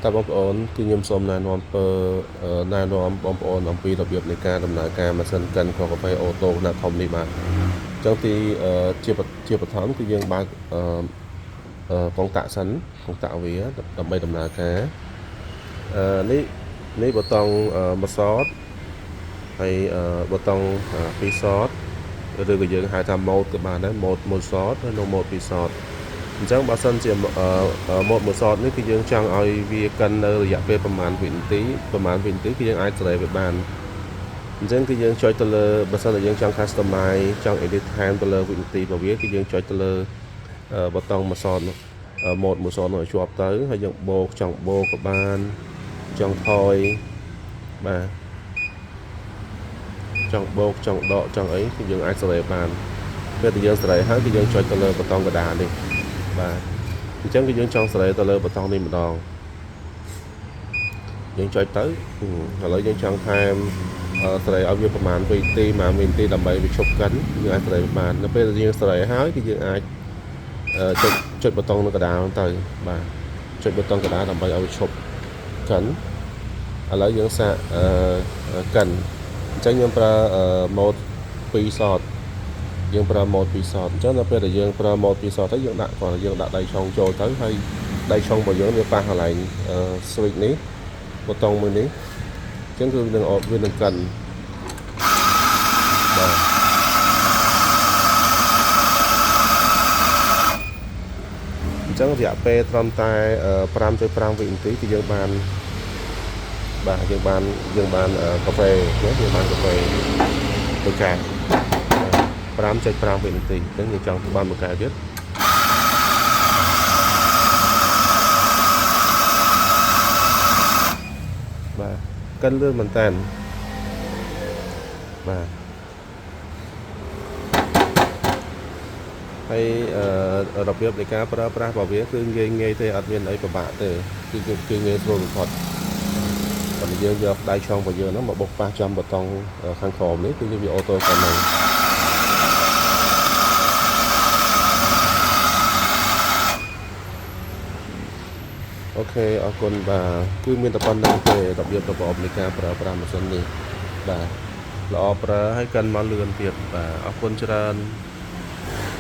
តើបងប្អូនគឺខ្ញុំសូមណែនាំណែនាំបងប្អូនអំពីរបៀបនៃការដំណើរការម៉ាស៊ីនកិនខុសកាហ្វេអូតូខ្នាតធំនេះបាទអញ្ចឹងជាបឋមគឺយើងបើកកងតាក់សិនកងតាក់វាដើម្បីដំណើរការនេះប៊ូតុងមួយសតហើយប៊ូតុងពីរសតឬក៏យើងហៅថា mode ក៏បានដែរ mode មួយសតហើយនៅ mode ពីរសតអញ្ចឹងបើសិនជា mode មួយសតនេះគឺយើងចង់ឲ្យវាកិននៅរយៈពេលប្រហែលវិនាទីគឺយើងអាចសេរីវាបានអញ្ចឹងគឺយើងចុចទៅលើបើសិនជាយើងចង់ customize ចង់ edit ថែមទៅលើវិនាទីរបស់វាគឺយើងចុចទៅលើប៊ូតុងមួយសតនោះ mode មួយសតនោះឲ្យជាប់ទៅហើយយើងចង់បូកក៏បានចង់ថយបាទចង់បូកចង់ដកចង់អីគឺយើងអាចសេរីបានពេលដែលយើងសេរីហើយគឺយើងចុចទៅលើប៊ូតុងកណ្ដាលនេះបាទអញ្ចឹងគឺយើងចង់សេរីទៅលើប៊ូតុងនេះម្ដងយើងចុចទៅឥឡូវយើងចង់ថែមសេរីឲ្យវាប្រហែលវិនាទីដើម្បីវាឈប់កិនយើងអាចសេរីបាននៅពេលដែលយើងសេរីហើយគឺយើងអាចចុចប៊ូតុងនៅកណ្ដាលទៅបាទចុចប៊ូតុងកណ្ដាលដើម្បីឲ្យវាឈប់កិនឥឡូវយើងសាកកិនអញ្ចឹងយើងប្រើmode 2សតយើងប្រើ mode 2សតអញ្ចឹងដល់ពេលដែលយើងប្រើ mode 2សតទៅយើងដាក់ដៃឆុងចូលទៅហើយដៃឆុងរបស់យើងវាប៉ះកន្លែង switch នេះប៊ូតុងមួយនេះអញ្ចឹងគឺវានឹងកិនបាទអញ្ចឹងរយៈពេលត្រឹមតែ 5.5 វិនាទីគឺយើងបានកាហ្វេយើងបានកាហ្វេមួយកែវ 5.5 វិនាទីអញ្ចឹងយើងចង់បានមួយកែវទៀតបាទកិនលឿនមែនតើបាទហើយរបៀបនៃការប្រើប្រាស់របស់វាគឺងាយទេអត់មានអីពិបាកទេគឺងាយស្រួលបំផុតបើយើងយកដៃឆុងរបស់យើងហ្នឹងមកបុកប៉ះចំប៊ូតុងខាងក្រោមនេះគឺវាអូតូកិនហ្នឹងអូខេអរគុណបាទគឺមានតែប៉ុណ្្នឹងទេរបៀបនៃការប្រើប្រាស់ម៉ាស៊ីននេះបាទល្អប្រើហើយកិនមកលឿនទៀតបាទអរគុណច្រើន